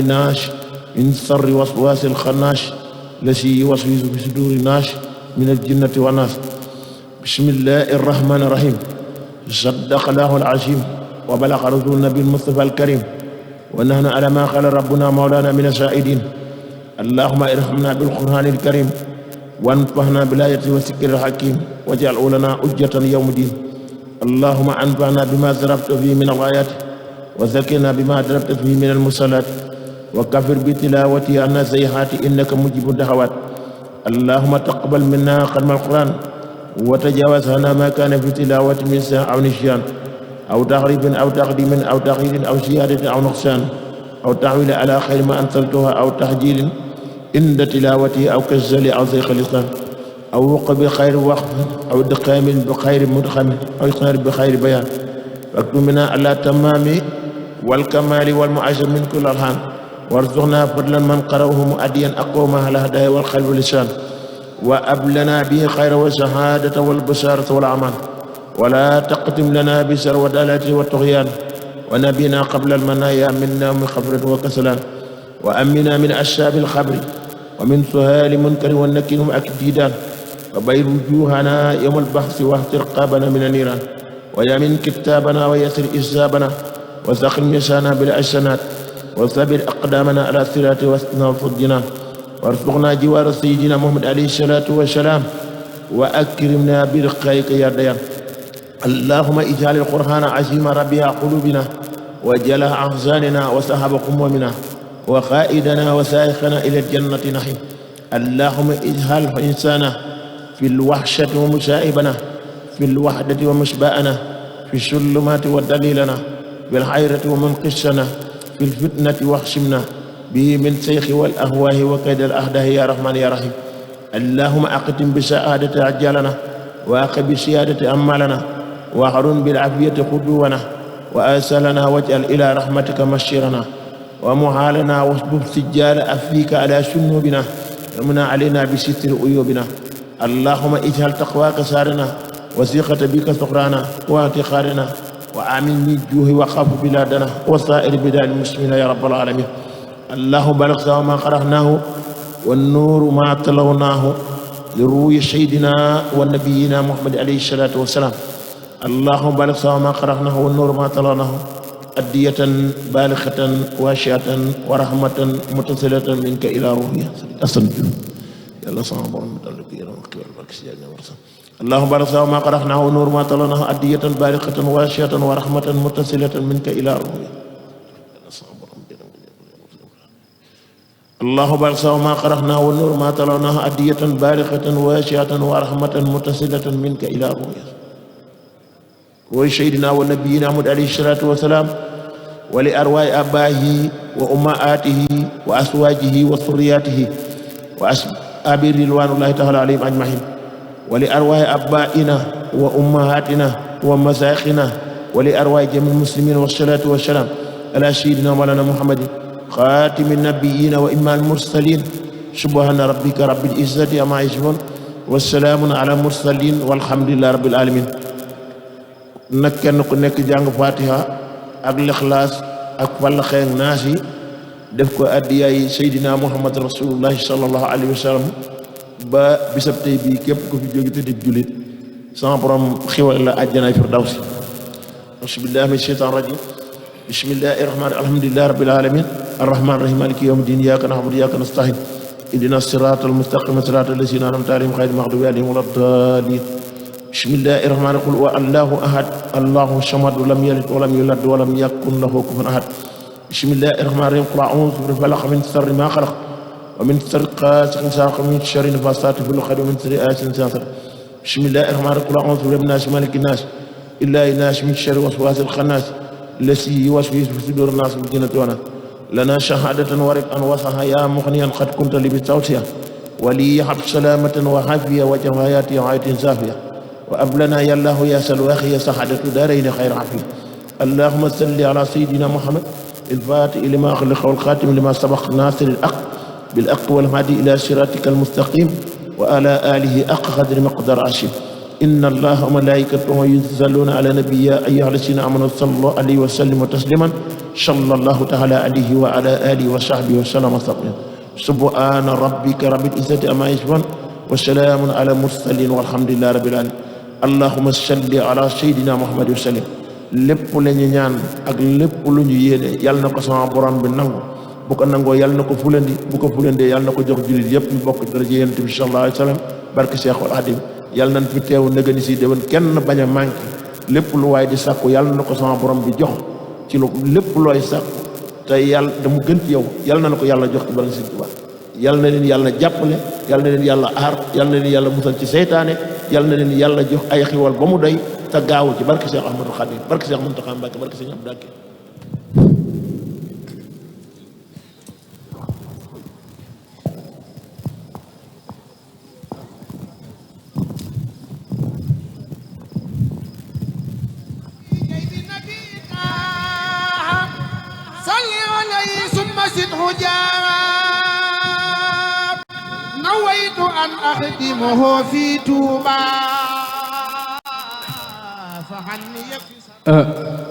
ناش من شر وسواس الخناش الذي يوسوس في صدور الناس من الجنة والناس. بسم الله الرحمن الرحيم. صدق الله العظيم وبلغ رسول النبي المصطفى الكريم ونحن على ما قال ربنا مولانا من الشاهدين. اللهم ارحمنا بالقرآن الكريم وانفعنا بالآيات والذكر الحكيم واجعله لنا حجة يوم الدين. اللهم انفعنا بما ضربت فيه من الآيات وذكرنا بما ضربت فيه من المرسلات وكفر بتلاوتي عنا السيئات إنك مجيب الدعوات. اللهم تقبل منا ختم القرآن وتجاوز عنا ما كان في تلاوة من ساعة أو نسيان أو تغريب أو تقديم أو تأخير أو زيادة أو نقصان أو تعويل على خير ما أنزلتها أو تحجيل عند تلاوتي أو كالزل أو زيغ اللسان أو وقف بخير وقف أو دقام بخير مدخم أو إقرار بخير بيان واكتب منا على تمام والكمال والمعجم من كل الحان وارزقنا فضلا من قرأه مؤديا أقوم على هدايا والخير واللسان وأبلنا به خير والشهادة والبشارة والأمان ولا تقتم لنا بشر والدلالة والطغيان ونبينا قبل المنايا منا من خبرة وكسلان وأمنا من أشاب الخبر ومن سهال منكر والنكر مؤكديدان وبير وجوهنا يوم البحث واهت رقابنا من النيران ويمن كتابنا ويسر إجابنا وسخن مشانا بالأحسنات وثبت أقدامنا على الصراط واسقنا الفضنا وارزقنا جوار سيدنا محمد عليه الصلاة والسلام وأكرمنا برقائك يا ديان. اللهم اجعل القرآن عظيم ربيع قلوبنا وجلاء أحزاننا وسحب قمومنا وقائدنا وسائقنا إلى الجنة نحن. اللهم اجعل إنسانا في الوحشة ومشائبنا في الوحدة ومشبأنا في السلمات ودليلنا في الحيرة ومنقشنا في الفتنة واحشمنا به من سيخ والأهواه وكيد الأهداه يا رحمن يا رحيم. اللهم أقتم بسعادة أجالنا وأقب بسيادة أمالنا وحرم بالعافية خدونا وآسلنا واجعل إلى رحمتك مشيرنا ومحالنا واصبب سجال أفيك على سنوبنا ومنا علينا بستر عيوبنا. اللهم اجعل تقواك سارنا وثقة بك سقرانا واعتقادنا وآمن من جوه وخاف بلادنا وسائر بلاد المسلمين يا رب العالمين. اللهم بلغ ما قرأناه والنور ما تلوناه لروي سيدنا ونبينا محمد عليه الصلاة والسلام. اللهم بلغ ما قرأناه والنور ما تلوناه أدية بالغة واشعة ورحمة متصلة منك إلى روحي أسنجد يلا صنع اللهم بلغ ما قرأناه والنور ما تلوناه أدية بالغة واشعة ورحمة متصلة منك إلى روحي. اللهم بلغ ما قرأناه والنور ما تلوناه أدية بالغة واشعة ورحمة متصلة منك إلى روحي وسيدنا ونبينا محمد عليه الصلاة والسلام ولأرواح آبائه وأمهاته وأزواجه وذرياته وأصحاب رضوان الله تعالى عليهم أجمعين ولأرواح آبائنا وأمهاتنا ومشايخنا ولأرواح جميع المسلمين والصلاة والسلام على سيدنا مولانا محمد خاتم النبيين وإمام المرسلين. سبحان ربك رب العزة عما يصفون والسلام على المرسلين والحمد لله رب العالمين. nag kenn ku nekk jàng fatiha ak lixlaas ak fallaxeeg naas yi def ko addiyaay seydina muhammad rasulullahi sallallahu alayhi wa sallam ba bisab tey bii képp ku fi jóge te di jullit sama borom xiwal la àjjana firdawsi. bismillahi min shaytan rajim. bismillahi rahmani alhamdulillahi rabbil alamin arrahman rahim maliki yawmi din iyyaka na'budu wa iyyaka nasta'in ihdina siratal mustaqim siratal lazina an'amta alayhim ghayril maghdubi alayhim waladdallin. bismillahi rahmani qul huwa allahu ahad allahu samad lam yalid walam yulad walam yakun lahu kufuwan ahad. bismillahi rahmani rahim qul a'udhu bi rabbil falaq min sharri ma khalaq wa min sharri ghasiqin idha waqab wa min sharri nafasati fil 'uqad wa min sharri hasidin idha hasad. bismillahi rahmani rahim qul a'udhu bi rabbin nas malikin nas ilahin nas min sharri waswasil khannas الذي يوسوس في صدور الناس من الجنة والناس. لنا شهادة ورفعا وصحا يا مغنيا قد كنت لي بصوتها ولي حب سلامة وعافية وجمعياتي وعيت زافية وأبلنا يا الله يا سلواخي يا سعادة دارين خير عافية. اللهم صل على سيدنا محمد الفاتح لما أغلق والخاتم لما سبق ناصر الحق بالحق والهادي إلى صراطك المستقيم وعلى آله حق قدر مقدار عظيم. إن الله وملائكته يصلون على النبي يا أيها الذين آمنوا صلوا عليه وسلموا تسليما sallallahu taala alayhi wa ala alihi wa sahbihi wa sallama taslima subhana rabbika rabbil izzati amma yasifun wa salamun ala mursalin walhamdulillahi rabbil alamin allahumma salli ala sayyidina muhammad wa sallim lépp la ñu ñaan ak lépp lu ñu yéene yàlla na ko sama borom bi nangu bu ko nangoo yàlla na ko fulandi bu ko fulandee yàlla na ko jox jullit yëpp ñu bokk daraja yonent bi sallallahu alayhi wa sallam barke Cheikhul Khadim yàlla nañ fi teew nëgëni si déwén kenn bañ a manqué lépp lu waay di sàkku yàlla na ko sama borom bi jox ci lu lépp looy sàkku te yàlla damu gën ci yow yàlla na ko yàlla jox ci barke Sëriñ Tuubaa yàlla na leen yàlla jàppale yàlla na leen yàlla aar yàlla na leen yàlla musal ci seytaane yàlla na leen yàlla jox ay xiwal ba mu doy te gaawu ci barke Cheikh Ahmadou Khadim barke Cheikh Mountakha Mbacké barke Sëriñ Abdou Akim نويت أن أخدمه في توبة فحني